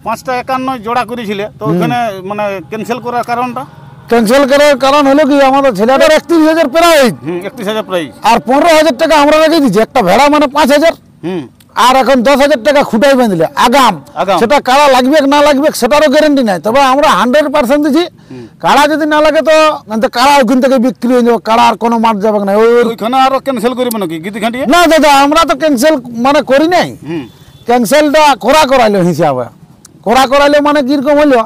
5টা 51 জোড়া করেছিলে, তো ওখানে মানে ক্যান্সেল করার কারণটা? ক্যান্সেল করার কারণ হলো কি আমাদের ছেলেটার 31,000 প্রাইস, 31,000 প্রাইস, আর 15,000 টাকা আমরা রেখে দিচ্ছি। একটা ভেড়া মানে 5,000, আর এখন 10,000 টাকা খুঁটাই বাঁধলে আগাম, সেটা কাড়া লাগবে না লাগবে সেটারও গ্যারেন্টি নাই। তবে আমরা 100% দিচ্ছি, কাড়া যদি না লাগে তো কাড়া ওখান থেকে বিক্রি হয়ে যাবে, কাড়া আর কোনো মাঠ যাবে না। ওইখানে আরো ক্যান্সেল করবে নাকি গিদি ঘাটিয়ে? না দাদা, আমরা তো ক্যান্সেল মানে করি নাই, ক্যান্সেলটা করাইলো হিসাবে। করাইলে মানে কিরকম হলো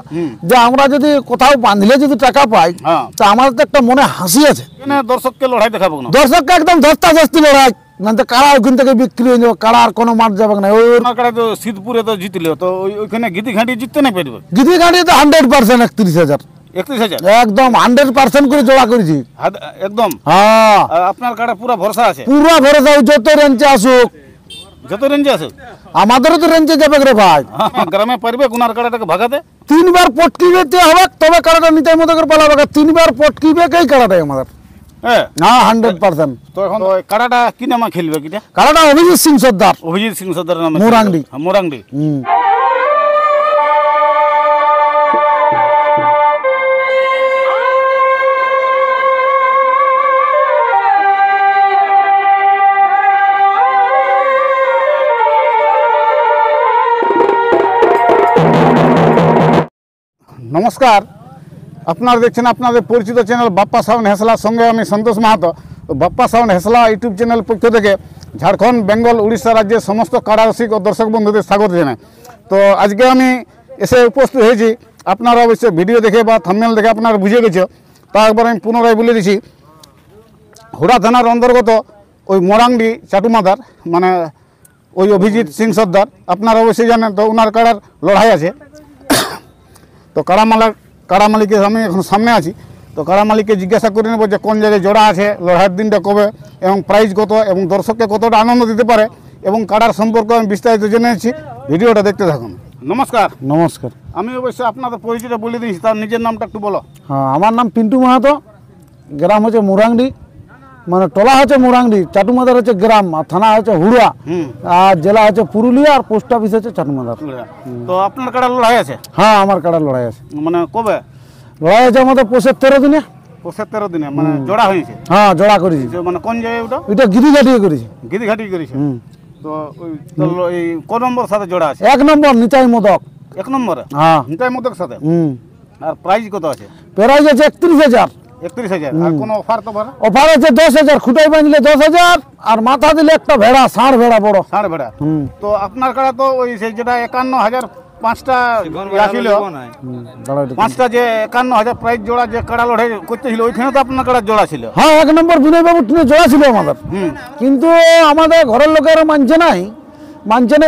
যে আমরা যদি কোথাও বাঁধলে যদি টাকা পাই, তো আমাদের তো একটা মনে হাসি আছে। দর্শককে লড়াই দেখাবো না, দর্শককে একদম ধস্তাধস্তি লড়াই, মানে কাড়া ওখান থেকে বিক্রি হয়ে যাবে, কাড়া আর কোনো মাঠ যাবে না। তো শীতপুরে তো জিতলে, তো ওইখানে গিদি ঘাটি জিততে না পারবে? গিদি ঘাটি তো 100% 31,000, 31,000 একদম 100% করে জোড়া করেছি একদম। হ্যাঁ, আপনার কাড়া পুরো ভরসা আছে? পুরো ভরসা, যত রেঞ্জে আসুক। যত রেঞ্জে আসুক আমাদেরও তো রেঞ্জে যাবে রে ভাই। গ্রামে পারবে কোনার কাড়াটাকে ভাগাতে? 3বার পটকিবে হবে, তবে কাড়াটা নিতে মতো করে পালাবে। 3বার পটকিবে এই কাড়াটাই আমাদের। হ্যাঁ, 100%। তো এখন কাড়াটা কি নামে খেলবে? কিটা কাড়াটা অভিজিৎ সিং সর্দার। অভিজিৎ সিং সর্দারের নামে মোরাংডি। মোরাংডি। নমস্কার, আপনারা দেখছেন আপনাদের পরিচিত চ্যানেল বাপ্পা সাউন্ড হেসলার সঙ্গে আমি সন্তোষ Mahato. Bappa sound হেসলা YouTube channel পক্ষ থেকে ঝাড়খণ্ড, বেঙ্গল, উড়িষ্যা রাজ্যের সমস্ত কাড়া রসিক ও দর্শক বন্ধুদের স্বাগত জানাই। তো আজকে আমি এসে উপস্থিত হয়েছি, আপনারা অবশ্যই ভিডিও দেখে বা থাম্বনেল দেখে আপনারা বুঝে গেছে, তা একবার আমি পুনরায় বলে দিচ্ছি। হুড়া থানার অন্তর্গত ওই মোরাংডি চাটুমাদার, মানে ওই অভিজিৎ সিং সর্দার আপনারা অবশ্যই জানেন, তো ওনার কাড়ার লড়াই আছে। তো কাড়া মালিকের আমি এখন সামনে আছি, তো কাড়া মালিককে জিজ্ঞাসা করে নেব যে কোন জায়গায় জোড়া আছে, লড়াইয়ের দিনটা কবে এবং প্রাইস কত এবং দর্শককে কতটা আনন্দ দিতে পারে এবং কাড়ার সম্পর্কে আমি বিস্তারিত জেনে নিচ্ছি। ভিডিওটা দেখতে থাকুন। নমস্কার। নমস্কার। আমি অবশ্যই আপনাদের পরিচয়টা বলে দিয়েছি, তার নিজের নামটা একটু বলো। হ্যাঁ, আমার নাম পিন্টু মাহাতো, গ্রাম হচ্ছে মোরাংডি, মানে টলা হচ্ছে মোরাংডি, চাটুমাদার হচ্ছে গ্রাম, আর থানা হচ্ছে হুড়া, আর জেলা হচ্ছে পুরুলিয়া, আর পোস্ট অফিস হচ্ছে চাটুমাদার। তো আপনার কাড়ার লড়াই আছে? হ্যাঁ, আমার কাড়ার লড়াই আছে। মানে কবে লড়াই আছে? আমাদের পোষের 13 দিনে। পোষের 13 দিনে মানে জোড়া হয়েছে? হ্যাঁ, জোড়া করেছি। মানে কোন জায়গায় ওটা? এটা গিদি ঘাটিয়ে করেছি। গিদি ঘাটি করেছে। তো এই কোন নম্বর সাথে জোড়া আছে? 1 নম্বর নিতাই মোদক। 1 নম্বরে? হ্যাঁ, নিতাই মোদক সাথে। আর প্রাইস কত আছে? প্রাইস আছে 31,000। 31,000। আর কোনো অফার তো? অফার আছে 10,000, খুঁটাই বাঁধলে 10,000, আর মাথা দিলে একটা ভেড়া, ষাঁড় ভেড়া, বড় ষাঁড় ভেড়া। তো আপনার কাড়া তো ওই সেই যেটা 51,000 5টা ছিল, 5টা যে 51,000 প্রাইস জোড়া যে কাড়া লড়াই করতেছিল, ওইখানে তো আপনার কাড়ার জোড়া ছিল? হ্যাঁ, 1 নম্বর বিনয় বাবু টিনে জোড়া ছিল আমাদের। কিন্তু আমাদের ঘরের লোকেরা মানছে নাই,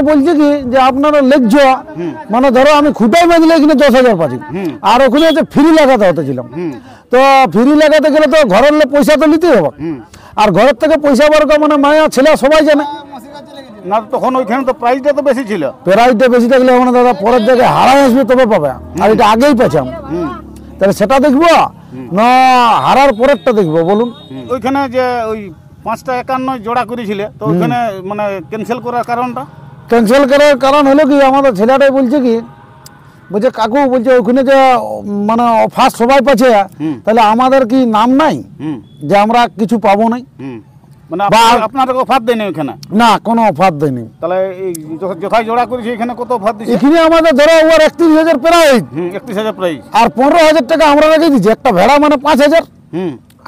বলছে কি যে আপনারা লেখছ, মানে ধরো আমি খুঁটাই বাঁধলে এখানে 10,000 পাচ্ছি, আর ওখানে হচ্ছে ফ্রি লাগাতে হতেছিলাম। তো ফ্রি লাগাতে গেলে তো ঘরের লোক পয়সা তো নিতেই হবে, আর ঘরের থেকে পয়সা বর্গ মানে মায়া ছেলে সবাই জানে না, তখন ওইখানে তো প্রাইসটা তো বেশি ছিল। প্রাইসটা বেশি থাকলে মানে দাদা পরের জায়গায় হারাই আসবে তবে পাবে, আর এটা আগেই পেছাম, তাহলে সেটা দেখবো না হারার পরেরটা দেখবো? বলুন। ওইখানে যে ওই 5টা 51 জোড়া করেছিলে, তো ওইখানে মানে ক্যান্সেল করার কারণটা? ক্যান্সেল করার কারণ হলো কি আমাদের ছেলেটাই বলছে কি, বলছে কাকু, বলছে ওখানে যে মানে অফার সবাই পাচ্ছে, তাহলে আমাদের কি নাম নাই যে আমরা কিছু পাবো নাই? মানে আপনাদের অফার দেয়নি ওখানে? না, কোনো অফার দেয়নি। তাহলে এই যথায় জোড়া করেছে এখানে কত অফার দিচ্ছে? এখানে আমাদের ধরো ওর 31,000 প্রাইস। 31,000 প্রাইস, আর 15,000 টাকা আমরা রেখে দিচ্ছি। একটা ভেড়া মানে 5,000,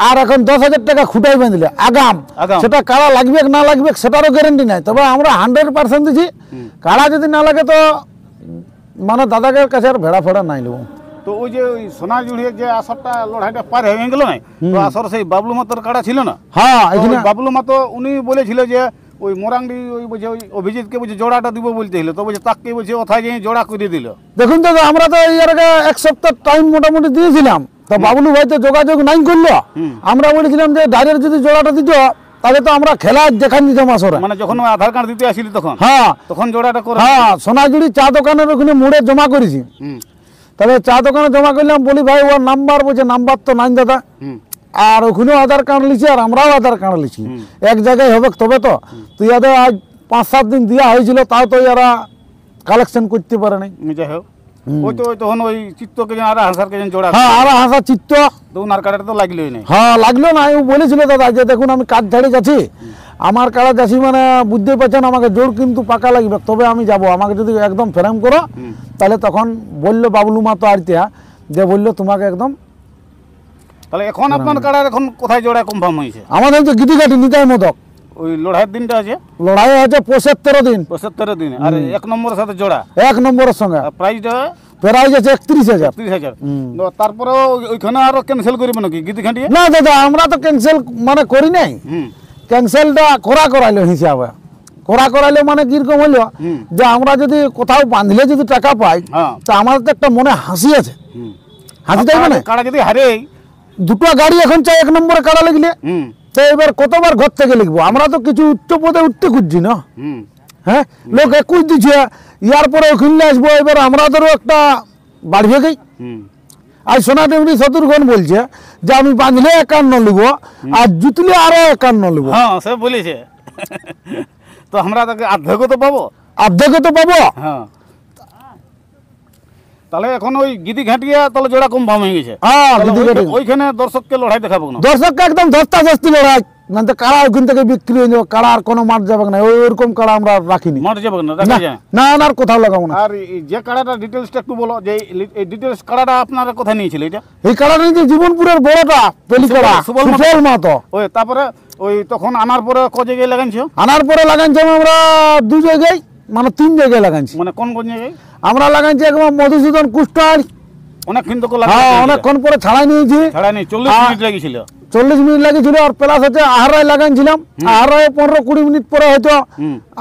আর এখন 10,000 টাকা খুঁটাই বাঁধলে আগাম, সেটা কাড়া লাগবে না লাগবে সেটারও গ্যারেন্টি নাই। তবে আমরা 100% দিচ্ছি, কাড়া যদি না লাগে তো মানে দাদাকে কাছে আর ভেড়া ফেড়া নাই নেব। তো ওই যে ওই সোনাঝুড়ির যে আসরটা লড়াইটা পার হয়ে গেল না, তো আসর সেই বাবলু মাতোর কাড়া ছিল না? হ্যাঁ, এখানে বাবলু মাতো উনি বলেছিল যে ওই মোরাংডি ওই বলছে ওই অভিজিৎকে বলছে জোড়াটা দিব বলতেছিল, তো বলছে তাকে বলছে ওথায় যে জোড়া করে দিল। দেখুন দাদা, আমরা তো এর আগে 1 সপ্তাহ টাইম মোটামুটি দিয়েছিলাম, তো বাবলু ভাই তো যোগাযোগ নাই করলো। আমরা বলেছিলাম যে ডাইরেক্ট যদি জোড়াটা দিত তাহলে তো আমরা খেলা দেখান দিতাম আসরে, মানে যখন আধার কার্ড দিতে আসিলি তখন। হ্যাঁ, তখন জোড়াটা করে। হ্যাঁ, সোনাঝুড়ি চা দোকানের ওখানে মোড়ে জমা করেছি। তাহলে চা দোকানে জমা করলাম, বলি ভাই ওর নাম্বার, বলছে নাম্বার তো নাই দাদা, আর ওখানেও আধার কার্ড লিছি আর আমরাও আধার কার্ড লিছি, এক জায়গায় হবে তবে তো। তুই আজ 5-7 দিন দেওয়া হয়েছিল, তাও তো এরা কালেকশন করতে পারে নাই। যাই হোক, ওই তো ওই তখন ওই চিত্তকে যেন আর হাসারকে যেন জোড়া হ্যাঁ আর হাসা চিত্ত তো উনার কাটাটা তো লাগলোই না। হ্যাঁ লাগলো না, ও বলেছিল দাদা যে দেখুন আমি কাজ ঝাড়ে যাচ্ছি, আমার কাড়া যাচ্ছি মানে বুঝতে পারছেন আমাকে জোর কিন্তু পাকা লাগবে, তবে আমি যাব, আমাকে যদি একদম ফ্রেম করো তাহলে তখন বললো বাবলু মা তো আরতিয়া যে বললো তোমাকে একদম। তাহলে এখন আপনার কাটার এখন কোথায় জোড়া কনফার্ম হয়েছে? আমাদের যে গিদিঘাটি নিতাই মদক ওই লড়াইয়ের দিনটা আছে লড়াই আছে 75 দিন, 75 দিনে, আর 1 নম্বরের সাথে জোড়া 1 নম্বরের সঙ্গে প্রাইসটা প্রাইজ আছে 31,000। 30,000। তারপরে ওইখানে আরো ক্যান্সেল করবে নাকি গিদি খাটিয়ে? না দাদা আমরা তো ক্যান্সেল মানে করি নাই, ক্যান্সেলটা করাইলো হিসাবে, করাইলো মানে কিরকম হলো যে আমরা যদি কোথাও বাঁধলে যদি টাকা পাই তা আমাদের তো একটা মনে হাসি আছে, হাসি তাই মানে কাড়া যদি হারে দুটো গাড়ি এখন চাই 1 নম্বরে কাড়া লিখলে, তো এবার কতবার ঘর থেকে লিখবো, আমরা তো কিছু উচ্চ পদে উঠতে খুঁজছি না। হ্যাঁ লোক 21 দিচ্ছে, ইয়ার পরে ওখানে আসবো, এবার আমাদেরও একটা বাড়বে গেই। আজ সোনা টেমরি শত্রুঘ্ন বলছে যে আমি বাঁধলে 51 লিব আর জুতলে আরো 51 লিব। হ্যাঁ সে বলেছে তো আমরা তাকে অর্ধেক তো পাবো, অর্ধেক তো পাবো। হ্যাঁ তাহলে এখন ওই গিদি ঘাটিয়া তাহলে জোড়া কম ভাম হয়ে গেছে। হ্যাঁ ওইখানে দর্শককে লড়াই দেখাবো না, দর্শককে একদম ধস্তাধস্তি লড়াই, না তো কাড়া ওখান থেকে বিক্রি হয়ে যাবে, কাড়া আর কোনো মাঠ যাবে না, ওইরকম কাড়া আমরা রাখিনি, মাঠ যাবে না, দেখা যায় না না আর কোথাও লাগাবো না। আর যে কাড়াটা ডিটেলসটা একটু বলো, যে এই ডিটেলস কাড়াটা আপনারা কোথায় নিয়েছিল? এটা এই কাড়াটা নিয়েছে জীবনপুরের বড়টা পেলি কাড়া সুফল মাতো। ওই তারপরে ওই তখন আনার পরে ক জায়গায় লাগাইছো? আনার পরে লাগাইছি আমরা 2 জায়গায়, মানে 3 জায়গায় লাগাইছি। মানে কোন কোন জায়গায়? আমরা লাগাইছি একদম মধুসূদন কুষ্টার, অনেকক্ষণ তো অনেকক্ষণ পরে ছাড়াই নিয়েছি, ছাড়া নেই 40 মিনিট লেগেছিল, 40 মিনিট লাগেছিল। আর প্লাস হচ্ছে আহারায় লাগাইছিলাম, আহারায় 15-20 মিনিট পরে হয়তো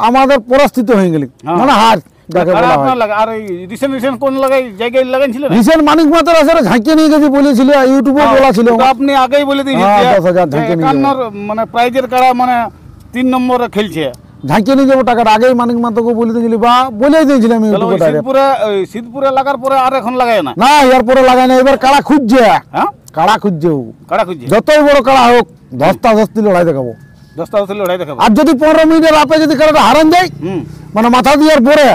আমাদের পরিস্থিতি হয়ে গেল, মানে হার দেখে বলা হয়। আর এই রিসেন্ট কোন জায়গায় লাগাইছিল? রিসেন্ট মানিক মাতার আসলে ঝাঁকিয়ে নিয়ে গেছি বলেছিল, ইউটিউবে বলা ছিল, আপনি আগেই বলে দিয়েছেন 10,000 ঝাঁকিয়ে নিয়ে যাবো, মানে প্রাইজের কাড়া মানে 3 নম্বরে খেলছে, ঝাঁকিয়ে নিয়ে যাবো টাকাটা আগেই মানিক মাতাকে বলে দিয়েছিলি বা বলে দিয়েছিলাম ইউটিউবে। শীতপুরে লাগার পরে আর এখন লাগায় না? না এর পরে লাগাই না, এবার কাড়া খুঁজছে, কাড়া খুঁজছে, কাড়া খুঁজছে, যতই বড় কাড়া হোক ধস্তাধস্তি লড়াই দেখাবো, লড়াই দেখাবো। আর যদি 15 মিনিটের আপে যদি কাড়াটা হারান যায় মানে মাথা দিয়ে আর পরে,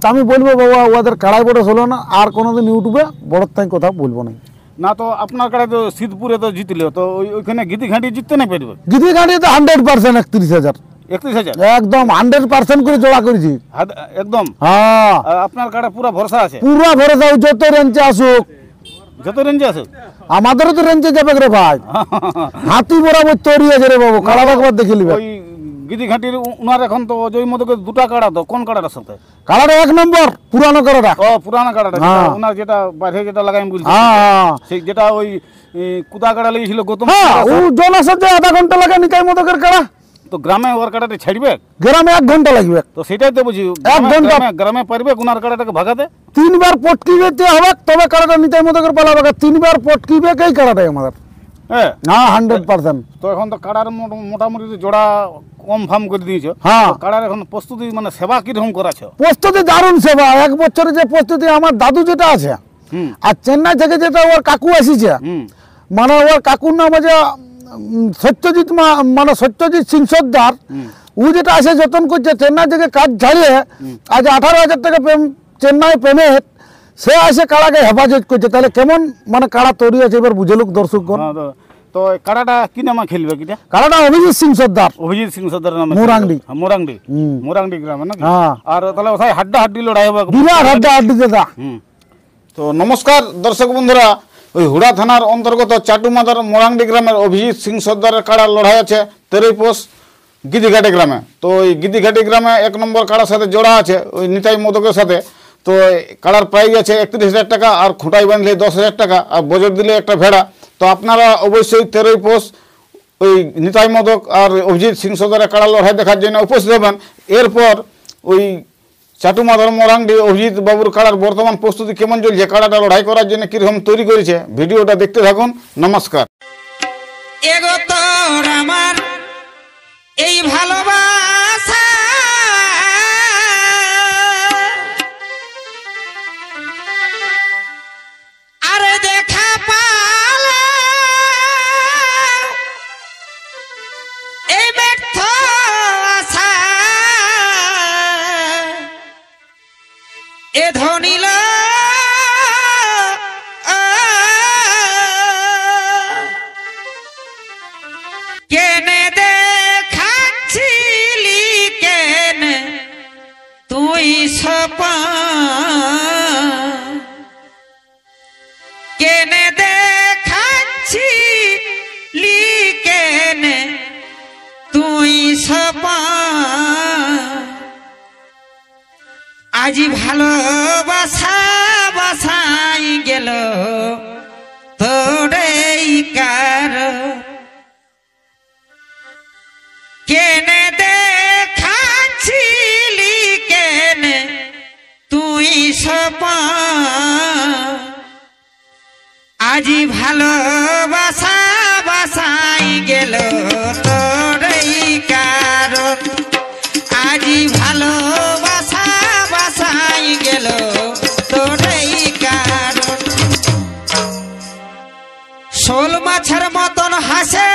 তা আমি বলবো বাবা ওদের কাড়াই বড় হলো না, আর কোনোদিন ইউটিউবে বড় তাই কথা বলবো না। না তো আপনার কাড়াই তো শীতপুরে তো জিতলো, তো ওইখানে গিদি ঘাঁটি জিততে না পারবে? গিদি ঘাঁটি তো 100% 31,000, 31,000 একদম 100% করে জোড়া করেছি একদম। হ্যাঁ আপনার কাড়া পুরো ভরসা আছে? পুরো ভরসা, যত রেঞ্জে আসুক, যত রেঞ্জে আসুক আমাদেরও তো রেঞ্জে যাবে রে ভাই, হাতি বরাবর তৈরি আছে রে বাবু, কাড়া একবার দেখে নিবে। ওই গিদি ঘাটির উনার এখন তো জয় মধ্যে 2টা কাড়া, তো কোন কাড়াটার সাথে? কাড়াটা 1 নম্বর পুরানো কাড়াটা, ও পুরানো কাড়াটা, উনার যেটা বাইরে যেটা লাগাই বলছি, সেই যেটা ওই কুদা কাড়া লেগেছিল গৌতম, ও জনসাধ্যে আধা ঘন্টা লাগে নিতাই মদকের কাড়া, তো গ্রামে ওর কাটাতে ছাড়বে? গ্রামে 1 ঘন্টা লাগবে। তো সেটাই তো বুঝি, 1 ঘন্টা গ্রামে পারবে কোনার কাটাটাকে ভাগাতে? 3 বার পটকিবে হবে তবে কাটাটা নিতাই মদকের পালা ভাগা, 3 বার পটকিবে এই কাটাটাই আমাদের। হ্যাঁ 100%। তো এখন তো কাড়ার মোটামুটি জোড়া কম ফার্ম করে দিয়েছো। হ্যাঁ কাড়ার এখন প্রস্তুতি মানে সেবা কিরকম করাছো? প্রস্তুতি দারুণ সেবা, 1 বছরে যে প্রস্তুতি আমার দাদু যেটা আছে, আর চেন্নাই থেকে যেটা ওর কাকু আসিছে, মানে ওর কাকুর নাম আছে সত্যজিৎ মানে সত্যজিৎ সিং সর্দার, ও যেটা আছে যতন করছে চেন্নাই থেকে কাজ ছাড়িয়ে আজ 18,000 টাকা চেন্নাই পেমেন্ট, সে আসে কাড়াকে হেফাজত করছে, তাহলে কেমন মানে কাড়া তৈরি আছে এবার বুঝে লোক দর্শকগণ। তো কাড়াটা কি নামে খেলবে? কিটা কাড়াটা অভিজিৎ সিং সর্দার, অভিজিৎ সিং সর্দার নামে, মোরাংডি গ্রামে নাকি? আর তাহলে ওখানে হাড্ডাহাড্ডি লড়াই হবে, বিরাট হাড্ডাহাড্ডি দাদা। তো নমস্কার দর্শক বন্ধুরা, ওই হুড়া থানার অন্তর্গত চাটুমাদার মোরাংডি গ্রামের অভিজিৎ সিং সর্দারের কাড়ার লড়াই আছে 13 পৌষ গিদিঘাটি গ্রামে। তো ওই গিদিঘাটি গ্রামে 1 নম্বর কাড়ার সাথে জোড়া আছে ওই নিতাই মদকের সাথে। তো কাড়ার প্রাইজ আছে 31,000 টাকা, আর খুঁটাই বাঁধলে 10,000 টাকা, আর বজর দিলে একটা ভেড়া। তো আপনারা অবশ্যই 13 পৌষ ওই নিতাই মদক আর অভিজিৎ সিং সর্দারের কাড়ার লড়াই দেখার জন্য উপস্থিত হবেন। এরপর ওই চাটুমাদার মোরাংডি অভিজিৎ বাবুর কাড়ার বর্তমান প্রস্তুতি কেমন চলছে, কাড়াটা লড়াই করার জন্য কিরকম তৈরি করেছে, ভিডিওটা দেখতে থাকুন। নমস্কার। এগো তোর আমার এই ভালোবাসা আরে দেখা পালা এই ব্যর্থ আশা এ ধনিল আজি ভালোবাসা বাসাই গেল তোরেই কারণ কেনে দেখাচ্ছিলি কেনে তুই সপন আজি ভালোবাসা বাসাই গেল তোরেই কারণ আজি ভালোবাসা বাসাই গেল তোরেই কারণ শোল মাছের মতন হাসে